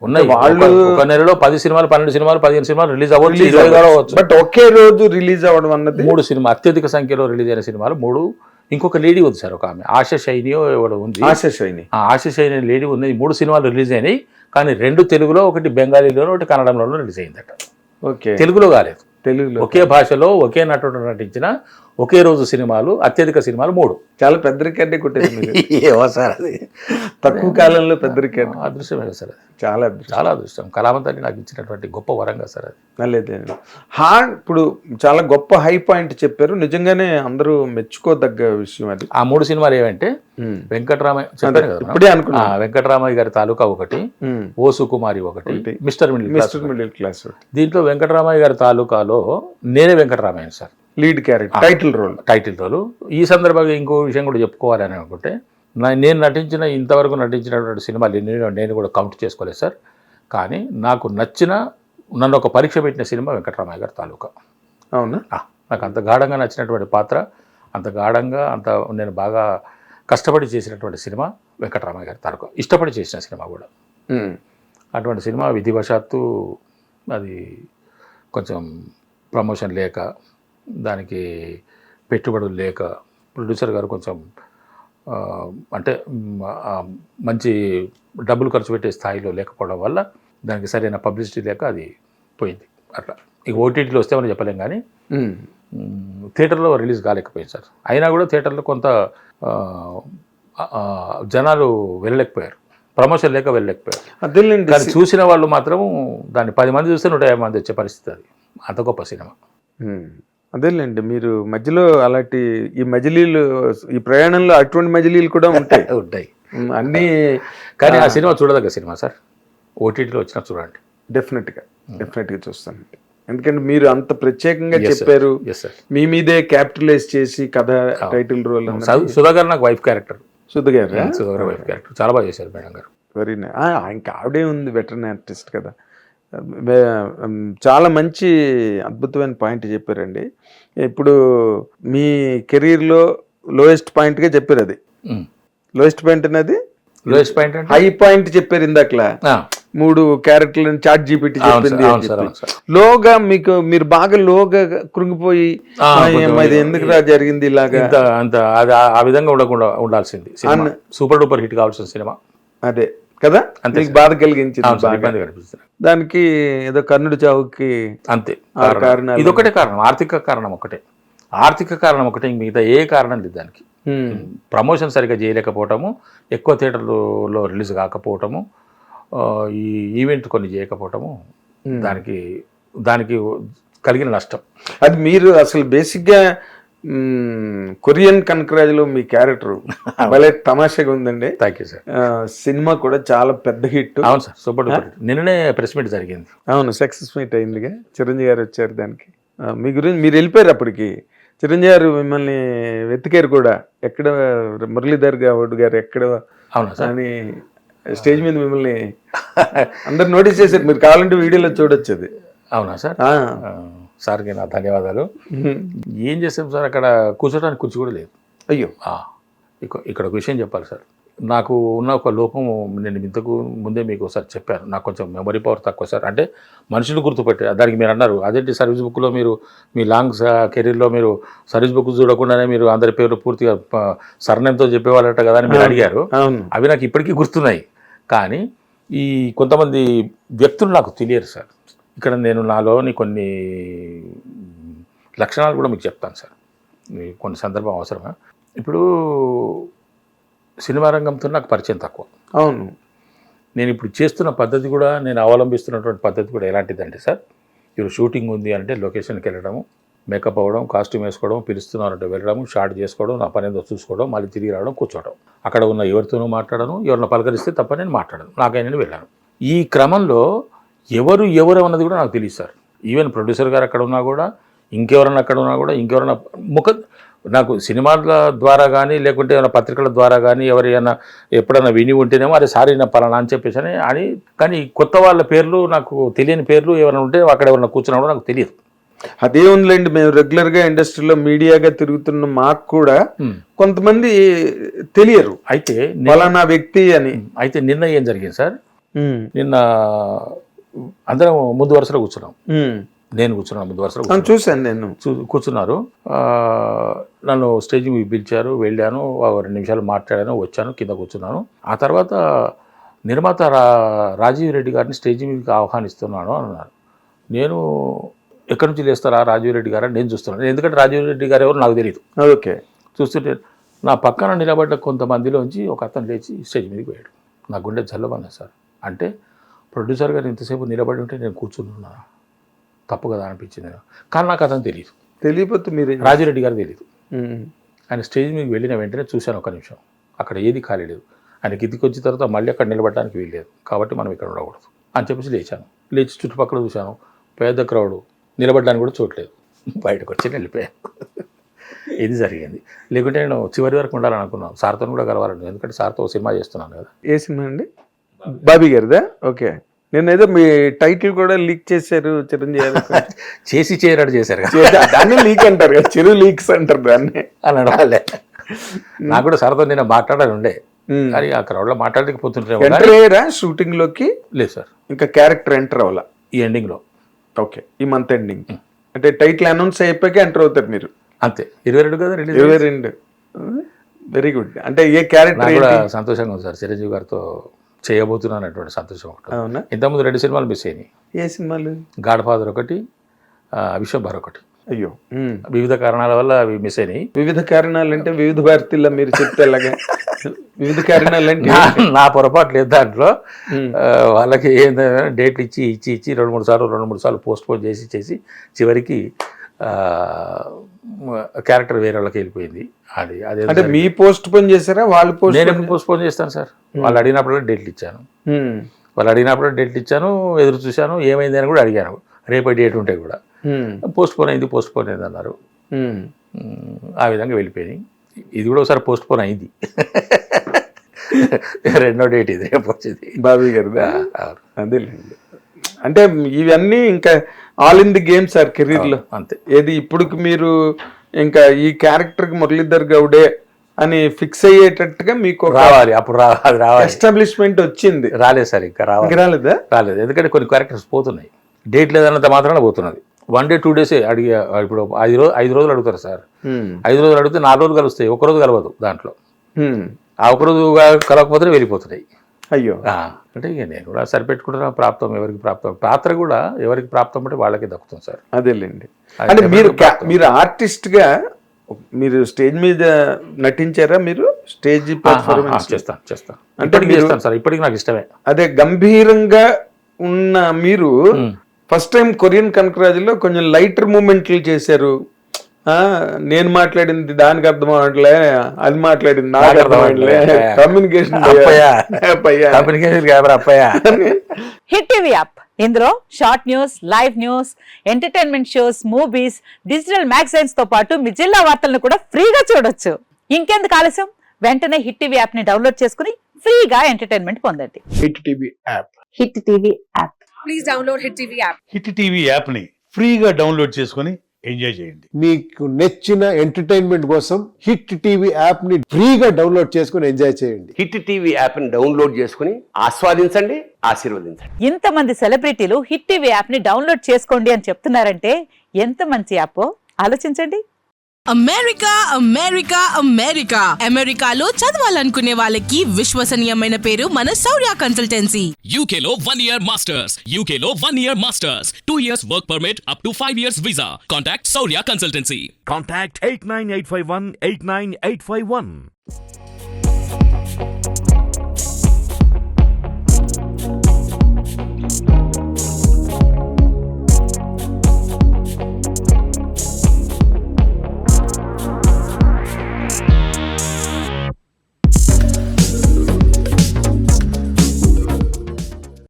ఉన్నాయి. వాళ్ళు ఒక నెలలో 10 సినిమాలు 12 సినిమాలు 15 సినిమాలు రిలీజ్ అవ్వచ్చు, 20 కూడా అవ్వచ్చు. బట్ ఒకే రోజు రిలీజ్ అవ్వడం అన్నది 3 సినిమా అత్యధిక సంఖ్యలో రిలీజ్ అయిన సినిమాలు 3. ఇంకొక లేడీ ఉంది సార్, ఒక ఆమె ఆశ షైనియో ఎవడో ఉంది, ఆశశైని. ఆ ఆశ షైని లేడీ ఉంది. 3 సినిమాలు రిలీజ్ అయినాయి, కానీ 2 తెలుగులో, ఒకటి బెంగాలీలోనూ, ఒకటి కన్నడంలోనూ రిలీజ్ అయిందట. ఓకే, తెలుగులో కాలేదు. తెలుగులో ఒకే భాషలో ఒకే నటుడు నటించిన ఒకే రోజు సినిమాలు, అత్యధిక సినిమాలు 3. చాలా పెద్ద రికార్డే కొట్టేది. ఏవో సార్, అది తక్కువ కాలంలో పెద్ద రికార్డు. అదృష్టమే కదా సార్, అది చాలా అదృష్టం. చాలా అదృష్టం. కళావంతాన్ని నాకు ఇచ్చినటువంటి గొప్ప వరంగా సార్ అది. లేదు ఇప్పుడు చాలా గొప్ప హై పాయింట్ చెప్పారు, నిజంగానే అందరూ మెచ్చుకోదగ్గ విషయం అది. ఆ 3 సినిమాలు ఏమంటే వెంకటరామయ్య చెప్పాను కదా, ఇప్పుడే అనుకున్నా. వెంకటరామయ్య గారి తాలూకా ఒకటి, ఓ సుకుమారి ఒకటి, మిస్టర్ మిడిల్ క్లాస్. దీంట్లో వెంకటరామయ్య గారి తాలూకాలో నేనే Venkataramayya sir, lead character, title role. ఈ సందర్భంగా ఇంకో విషయం కూడా చెప్పుకోవాలని అనుకుంటే, నేను ఇంతవరకు నటించినటువంటి సినిమాలు నేను కూడా కౌంట్ చేసుకోలేదు సార్. కానీ నాకు నన్ను ఒక పరీక్ష పెట్టిన సినిమా వెంకటరామయ్య గారి తాలూకా. అవునా? నాకు అంత గాఢంగా నచ్చినటువంటి పాత్ర, అంత గాఢంగా నేను బాగా కష్టపడి చేసినటువంటి సినిమా వెంకటరామయ్య గారి తాలూకా. ఇష్టపడి చేసిన సినిమా కూడా. అటువంటి సినిమా విధివశాత్తు అది కొంచెం ప్రమోషన్ లేక, దానికి పెట్టుబడులు లేక, ప్రొడ్యూసర్ గారు కొంచెం అంటే మంచి డబ్బులు ఖర్చు పెట్టే స్థాయిలో లేకపోవడం వల్ల దానికి సరైన పబ్లిసిటీ లేక అది పోయింది. అట్లా ఇక ఓటీటీలో వస్తే మనం చెప్పలేం, కానీ థియేటర్లో రిలీజ్ కాలేకపోయింది సార్. అయినా కూడా థియేటర్లో కొంత జనాలు వెళ్ళలేకపోయారు, ప్రమోషన్ లేక వెళ్ళలేకపోయారు. కానీ చూసిన వాళ్ళు మాత్రం దాన్ని 10 మంది చూస్తే 150 మంది వచ్చే పరిస్థితి. అది అంత గొప్ప సినిమా. అదేలేండి, మీరు మధ్యలో అలాంటి ఈ మజిలీలు, ఈ ప్రయాణంలో అటువంటి మజిలీలు కూడా ఉంటాయి అన్నీ. కానీ ఆ సినిమా చూడదగ్గ సినిమా సార్, ఓటీటీలో వచ్చినా చూడండి. డెఫినెట్గా చూస్తాను. ఎందుకంటే మీరు అంత ప్రత్యేకంగా చెప్పారు, మీ మీదే క్యాపిటలైజ్ చేసి కథ, టైటిల్ రోల్. సుధా గారు నాకు వైఫ్ క్యారెక్టర్. సుధా గారు వైఫ్ క్యారెక్టర్ చాలా బాగా చేశారు మేడం గారు. Very nice. ఇంకా ఆవిడే ఉంది, వెటరన్ ఆర్టిస్ట్ కదా. చాలా మంచి అద్భుతమైన పాయింట్ చెప్పారండి. ఇప్పుడు మీ కెరీర్లో లోయెస్ట్ పాయింట్గా చెప్పారు. అది లోయెస్ట్ పాయింట్ అనేది, లోయెస్ట్ పాయింట్ హై పాయింట్ చెప్పారు ఇందాకలా. 3 క్యారెక్టర్లను చాట్ జీపీటీ చెప్పింది. లోగా మీరు బాగా లోగా కృంగిపోయి ఎందుకు జరిగింది ఇలాగా, ఆ విధంగా ఉండాల్సింది. సూపర్ డూపర్ హిట్ కావాల్సిన సినిమా అదే కదా, మీకు బాధ కలిగించింది. దానికి ఏదో కర్ణుడి చావుకి అంతే కారణం. ఇదొకటే కారణం, ఆర్థిక కారణం ఒకటే, మిగతా ఏ కారణం లేదు దానికి. ప్రమోషన్ సరిగ్గా చేయలేకపోవటము, ఎక్కువ థియేటర్లో రిలీజ్ కాకపోవటము, ఈ ఈవెంట్ కొన్ని చేయకపోవటము, దానికి కలిగిన నష్టం. అది మీరు అసలు బేసిక్గా కొరియన్ కనకరాజులో మీ క్యారెక్టర్ భలే తమాషాగా ఉందండి. Thank you sir. సినిమా కూడా చాలా పెద్ద హిట్. అవును సార్, సూపర్ డూపర్. నిన్ననే ప్రెస్ మీట్ జరిగింది. అవును, సక్సెస్ మీట్ అయిందిగా. చిరంజీవి గారు వచ్చారు దానికి. మీ గురించి మీరు వెళ్ళిపోయారు అప్పటికి. చిరంజీవి గారు మిమ్మల్ని వెతికారు కూడా, ఎక్కడ మురళీధర్ గౌడ్ గారు ఎక్కడ అని స్టేజ్ మీద మిమ్మల్ని అందరు నోటీస్ చేశారు. మీరు కావాలంటే వీడియోలో చూడొచ్చు అది. అవునా సార్? సార్కి నా ధన్యవాదాలు. ఏం చేస్తాం సార్, అక్కడ కూర్చోడానికి కుర్చీ కూడా లేదు. అయ్యో, ఇక్కడ ఒక విషయం చెప్పాలి సార్. నాకు ఉన్న ఒక లోపం నేను ఇంతకు ముందే మీకు ఒకసారి చెప్పాను. నాకు కొంచెం మెమరీ పవర్ తక్కువ సార్. అంటే మనుషులు గుర్తుపెట్టారు. దానికి మీరు అన్నారు అదేంటి సర్వీస్ బుక్లో మీరు మీ లాంగ్ కెరీర్లో మీరు సర్వీస్ బుక్ చూడకుండానే మీరు అందరి పేర్లు పూర్తిగా సర్నేమ్తో చెప్పేవాళ్ళట కదా అని మీరు అడిగారు. అవి నాకు ఇప్పటికీ గుర్తున్నాయి. కానీ ఈ కొంతమంది వ్యక్తులు నాకు తెలియరు సార్. ఇక్కడ నేను నాలోని కొన్ని లక్షణాలు కూడా మీకు చెప్తాను సార్, కొన్ని సందర్భం అవసరమా. ఇప్పుడు సినిమా రంగంతో నాకు పరిచయం తక్కువ. అవును, నేను ఇప్పుడు చేస్తున్న పద్ధతి కూడా, నేను అవలంబిస్తున్నటువంటి పద్ధతి కూడా ఎలాంటిదంటే సార్, ఇప్పుడు షూటింగ్ ఉంది అంటే లొకేషన్కి వెళ్ళడము, మేకప్ అవ్వడం, కాస్ట్యూమ్ వేసుకోవడం, పిలుస్తున్నారంటే వెళ్ళడము, షార్ట్ చేసుకోవడం, నా పని ఏదో చూసుకోవడం, మళ్ళీ తిరిగి రావడం, కూర్చోవడం. అక్కడ ఉన్న ఎవరితోనూ మాట్లాడను, ఎవరిని పలకరిస్తే తప్ప నేను మాట్లాడను, నాకైనా వెళ్ళాను. ఈ క్రమంలో ఎవరు అన్నది కూడా నాకు తెలియదు సార్. ఈవెన్ ప్రొడ్యూసర్ గారు అక్కడ ఉన్నా కూడా, ఇంకెవరన్నా అక్కడ ఉన్నా కూడా, ఇంకెవరన్నా నాకు సినిమాల ద్వారా కానీ, లేకుంటే ఏమైనా పత్రికల ద్వారా కానీ ఎవరైనా ఎప్పుడైనా విని ఉంటేనేమో అరే సారీ నా పలానా అని చెప్పేసి అని. కానీ కొత్త వాళ్ళ పేర్లు, నాకు తెలియని పేర్లు ఎవరైనా ఉంటే అక్కడ ఎవరైనా కూర్చున్నా కూడా నాకు తెలియదు. అదే ఉందిలేండి, మేము రెగ్యులర్గా ఇండస్ట్రీలో మీడియాగా తిరుగుతున్న మాకు కూడా కొంతమంది తెలియరు అయితే పలానా వ్యక్తి అని. అయితే నిన్న ఏం జరిగింది సార్, నిన్న అందరం ముందు వరుసలో కూర్చున్నాం, నేను కూర్చున్నాను ముందు వరుసలో చూశాను నేను కూర్చున్నారు. నన్ను స్టేజ్ మీద పిలిచారు, వెళ్ళాను, 2 నిమిషాలు మాట్లాడాను, వచ్చాను, కింద కూర్చున్నాను. ఆ తర్వాత నిర్మాత రాజీవ్ రెడ్డి గారిని స్టేజ్ మీదకి ఆహ్వానిస్తున్నాను అన్నారు. నేను ఎక్కడి నుంచి లేస్తారా రాజీవ్ రెడ్డి గారు అని నేను చూస్తున్నాను, ఎందుకంటే రాజీవ్ రెడ్డి గారు ఎవరు నాకు తెలియదు. ఓకే. చూస్తుంటే నా పక్కన నిలబడ్డ కొంతమందిలోంచి ఒక అతను లేచి స్టేజ్ మీదకి పోయాడు. నా గుండె జల్లమన్నా సార్. అంటే ప్రొడ్యూసర్ గారు ఇంతసేపు నిలబడి ఉంటే నేను కూర్చున్నా తప్పు కదా అనిపించింది. కానీ నాకు అతను తెలియకపోతే మీరు రాజీరెడ్డి గారు తెలియదు. ఆయన స్టేజ్ మీదకి వెళ్ళిన వెంటనే చూశాను, 1 నిమిషం అక్కడ ఏది ఖాళీ లేదు. ఆయన కిందికి వచ్చిన తర్వాత మళ్ళీ అక్కడ నిలబడడానికి వీల్లేదు, కాబట్టి మనం ఇక్కడ ఉండకూడదు అని చెప్పేసి లేచాను. లేచి చుట్టుపక్కల చూశాను, పెద్ద క్రౌడ్, నిలబడడానికి కూడా చూడలేదు, బయటకు వచ్చి వెళ్ళిపోయాను. ఇది జరిగింది. లేకుంటే నేను చివరి వరకు ఉండాలని అనుకున్నాను, సార్తో కూడా కలవాలని, ఎందుకంటే సార్తో సినిమా చేస్తున్నాను కదా. ఏ సినిమా అండి? బాబీ గారిదా? ఓకే. నేను ఏదో మీ టైటిల్ కూడా లీక్ చేశారు చిరంజీవి చేసి చేయరాడు చేశారు కదా, దాన్ని లీక్ అంటారు కదా, చిరు లీక్స్ అంటారు దాన్ని అని అడగాలే. నాకు కూడా సార్తో నేను మాట్లాడాలి ఉండే, కానీ ఆ క్రౌడ్లో మాట్లాడకపోతుంటే షూటింగ్ లోకి లేదు సార్, ఇంకా క్యారెక్టర్ ఎంటర్ అవ్వాలా ఈ ఎండింగ్లో. ఓకే, ఈ మంత్ ఎండింగ్ అంటే టైటిల్ అనౌన్స్ అయిపోయాక ఎంటర్ అవుతారు మీరు. అంతే, 22 కదా రిలీజ్. 22. Very good. అంటే ఏ క్యారెక్టర్ కూడా సంతోషంగా ఉంది సార్, చిరంజీవి గారితో చేయబోతున్నాను అటువంటి సంతోషం ఒకటి. అవునా? ఇంతకుముందు 2 సినిమాలు మిస్ అయినాయి. ఏ సినిమాలు? గాడ్ ఫాదర్ ఒకటి, విశ్వభార్ ఒకటి. అయ్యో, వివిధ కారణాల వల్ల అవి మిస్ అయినాయి. వివిధ కారణాలు అంటే వివిధ భారతీయుల్లో మీరు చెప్తే ఎలాగా? వివిధ కారణాలు అంటే నా పొరపాటు లేదు దాంట్లో. వాళ్ళకి ఏంటంటే డేట్లు ఇచ్చి 2-3 సార్లు పోస్ట్ పోన్ చేసి చివరికి క్యారెక్టర్ వేరే వాళ్ళకి వెళ్ళిపోయింది. అది అదే అంటే మీ పోస్ట్ పోన్ చేశారా? వాళ్ళు నేను పోస్ట్ పోన్ చేస్తాను సార్, వాళ్ళు అడిగినప్పుడు డేట్లు ఇచ్చాను, ఎదురు చూశాను, ఏమైంది అని కూడా అడిగాను, రేపు డేట్ ఉంటే కూడా. పోస్ట్ పోన్ అయింది అన్నారు. ఆ విధంగా వెళ్ళిపోయింది. ఇది కూడా ఒకసారి పోస్ట్ పోన్ అయింది, 2వ డేట్ ఇది రేపు వచ్చింది. బాబీ గారు అదేలేండి. అంటే ఇవన్నీ ఇంకా all in the game sir career లో. అంతే. ఏది ఇప్పుడు మీరు ఇంకా ఈ క్యారెక్టర్ కి మురళీధర్ గౌడే అని ఫిక్స్ అయ్యేటట్టుగా మీకు రావాలి, అప్పుడు రావాలి, ఎస్టాబ్లిష్మెంట్ వచ్చింది. రాలేదు సార్, ఇంకా రాలేదా? రాలేదు, ఎందుకంటే కొన్ని క్యారెక్టర్స్ పోతున్నాయి, డేట్ లేదన్నంత మాత్రాన పోతున్నది. 1 day 2 days అడిగే. ఇప్పుడు 5 రోజులు అడుగుతారు సార్, 5 రోజులు అడిగితే 4 రోజులు కలుస్తాయి, 1 రోజు కలవదు దాంట్లో. ఆ 1 రోజు కలవకపోతే వెళ్ళిపోతున్నాయి. అయ్యో. అంటే ఇక నేను కూడా సరిపెట్టుకుంటున్నా, ప్రాప్తం ఎవరికి ప్రాప్తం, పాత్ర కూడా ఎవరికి ప్రాప్తం అంటే వాళ్ళకి దక్కుతుంది సార్. అదేలేండి. అంటే మీరు ఆర్టిస్ట్ గా మీరు స్టేజ్ మీద నటించారా? మీరు స్టేజ్ పర్ఫార్మెన్స్ చేస్తాను అంటే చేస్తాను సార్, ఇప్పటికి నాకు ఇష్టమే. అదే గంభీరంగా ఉన్న మీరు ఫస్ట్ టైం కొరియన్ కనకరాజులో కొంచెం లైటర్ మూమెంట్లు చేశారు. నేను మాట్లాడింది దానికి అర్థం అవట్లే, అది మాట్లాడింది నాకు అర్థం అవట్లే, కమ్యూనికేషన్ హిట్ టీవీ యాప్, ఇందులో short news, live news, entertainment shows, movies, digital magazines తో పాటు మీ జిల్లా వార్తలను కూడా ఫ్రీగా చూడొచ్చు. ఇంకెందుకు ఆలస్యం, వెంటనే హిట్ టీవీ యాప్ ని డౌన్లోడ్ చేసుకుని ఫ్రీగా ఎంటర్టైన్మెంట్ పొందండి. Hit TV app. Hit TV app. Please download hit TV app. Hit TV app ని ఫ్రీగా డౌన్లోడ్ చేసుకుని ఎంజాయ్ చేయండి. మీకు నచ్చిన ఎంటర్టైన్మెంట్ కోసం హిట్ టీవీ యాప్ ని ఫ్రీగా డౌన్లోడ్ చేసుకుని ఎంజాయ్ చేయండి. హిట్ టీవీ యాప్ ని డౌన్లోడ్ చేసుకుని ఆస్వాదించండి, ఆశీర్వదించండి. ఇంతమంది సెలబ్రిటీలు హిట్ టీవీ యాప్ ని డౌన్లోడ్ చేసుకోండి అని చెప్తున్నారంటే ఎంత మంచి యాప్ ఆలోచించండి. అమెరికా అమెరికా అమెరికా అమెరికాలో చదవాలనుకునే వాళ్ళకి విశ్వసనీయమైన పేరు మన శౌర్య కన్సల్టెన్సీ. UK లో 1 year masters, UK లో 1 year masters, 2 years work permit up to 5 years visa. Contact Saurya Consultancy. Contact 89851 89851.